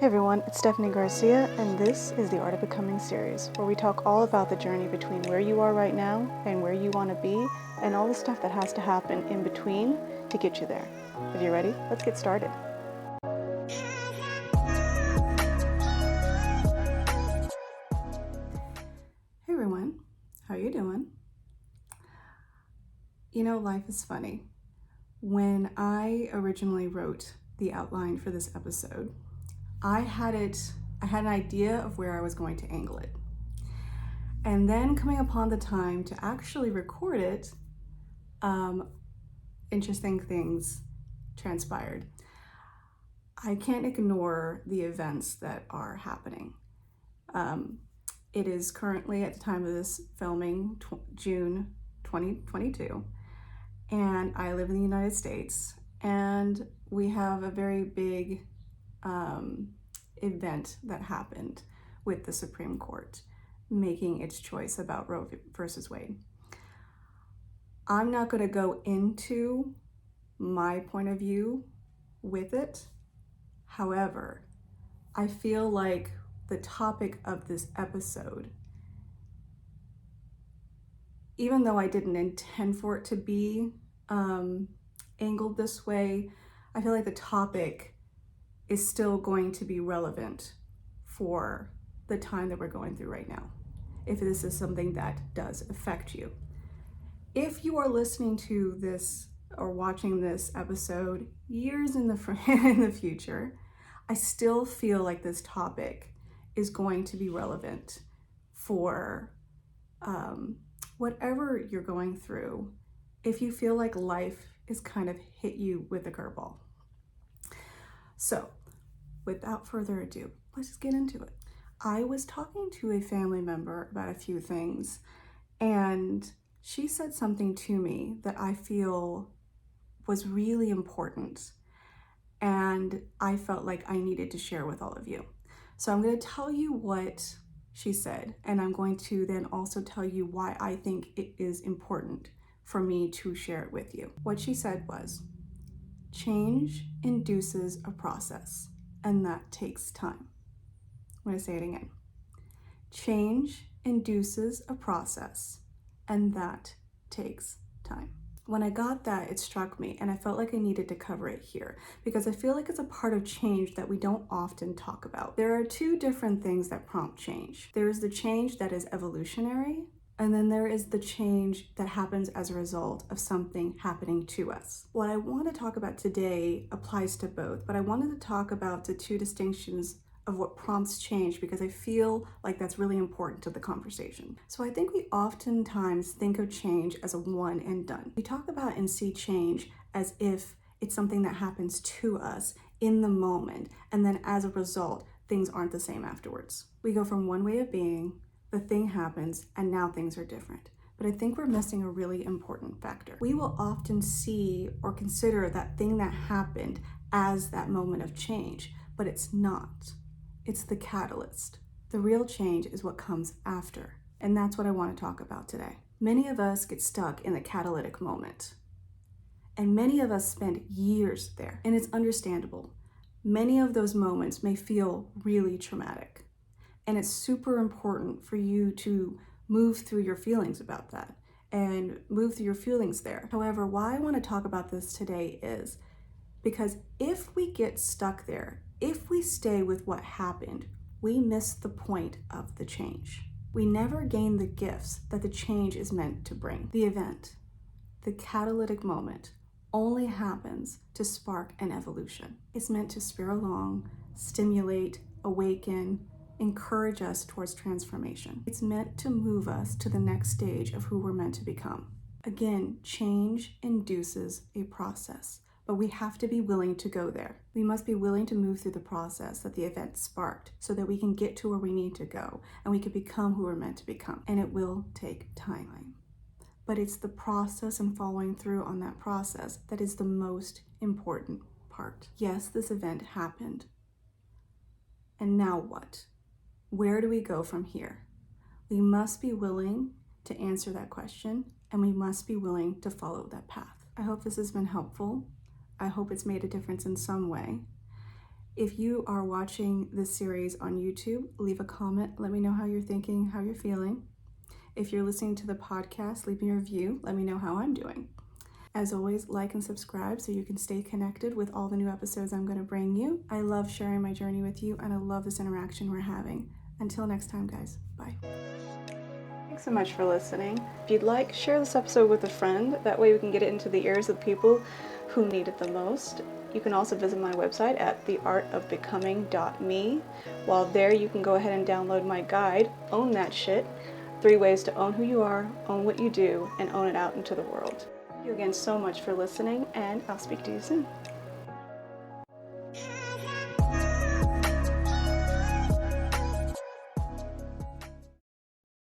Hey everyone, it's Stefanie Garcia, and this is the Art of Becoming series, where we talk all about the journey between where you are right now and where you want to be, and all the stuff that has to happen in between to get you there. If you're ready, let's get started. Hey everyone, how are you doing? You know, life is funny. When I originally wrote the outline for this episode, I had an idea of where I was going to angle it. And then coming upon the time to actually record it, interesting things transpired. I can't ignore the events that are happening. It is currently, at the time of this filming, June 2022, and I live in the United States, and we have a very big event that happened with the Supreme Court making its choice about Roe versus Wade. I'm not going to go into my point of view with it. However, I feel like the topic of this episode, even though I didn't intend for it to be angled this way, I feel like the topic is still going to be relevant for the time that we're going through right now, if this is something that does affect you. If you are listening to this or watching this episode years in the future, I still feel like this topic is going to be relevant for whatever you're going through, if you feel like life is kind of hit you with a curveball. So, without further ado, let's just get into it. I was talking to a family member about a few things, and she said something to me that I feel was really important, and I felt like I needed to share with all of you. So I'm going to tell you what she said, and I'm going to then also tell you why I think it is important for me to share it with you. What she said was, change induces a process, and that takes time. I'm going to say it again. Change induces a process, and that takes time. When I got that, it struck me, and I felt like I needed to cover it here because I feel like it's a part of change that we don't often talk about. There are two different things that prompt change. There is the change that is evolutionary, and then there is the change that happens as a result of something happening to us. What I want to talk about today applies to both, but I wanted to talk about the two distinctions of what prompts change because I feel like that's really important to the conversation. So I think we oftentimes think of change as a one and done. We talk about and see change as if it's something that happens to us in the moment, and then as a result, things aren't the same afterwards. We go from one way of being, the thing happens, and now things are different. But I think we're missing a really important factor. We will often see or consider that thing that happened as that moment of change, but it's not. It's the catalyst. The real change is what comes after. And that's what I want to talk about today. Many of us get stuck in the catalytic moment. And many of us spend years there. And it's understandable. Many of those moments may feel really traumatic. And it's super important for you to move through your feelings about that and move through your feelings there. However, why I want to talk about this today is because if we get stuck there, if we stay with what happened, we miss the point of the change. We never gain the gifts that the change is meant to bring. The event, the catalytic moment, only happens to spark an evolution. It's meant to spur along, stimulate, awaken, encourage us towards transformation. It's meant to move us to the next stage of who we're meant to become. Again, change induces a process. But we have to be willing to go there. We must be willing to move through the process that the event sparked so that we can get to where we need to go and we can become who we're meant to become. And it will take time. But it's the process and following through on that process that is the most important part. Yes, this event happened. And now what? Where do we go from here? We must be willing to answer that question, and we must be willing to follow that path. I hope this has been helpful. I hope it's made a difference in some way. If you are watching this series on YouTube, leave a comment. Let me know how you're thinking, how you're feeling. If you're listening to the podcast, leave me a review. Let me know how I'm doing. As always, like and subscribe so you can stay connected with all the new episodes I'm going to bring you. I love sharing my journey with you, and I love this interaction we're having. Until next time, guys. Bye. Thanks so much for listening. If you'd like, share this episode with a friend. That way we can get it into the ears of people who need it the most. You can also visit my website at theartofbecoming.me. While there, you can go ahead and download my guide, Own That Shit. 3 ways to own who you are, own what you do, and own it out into the world. Thank you again so much for listening, and I'll speak to you soon.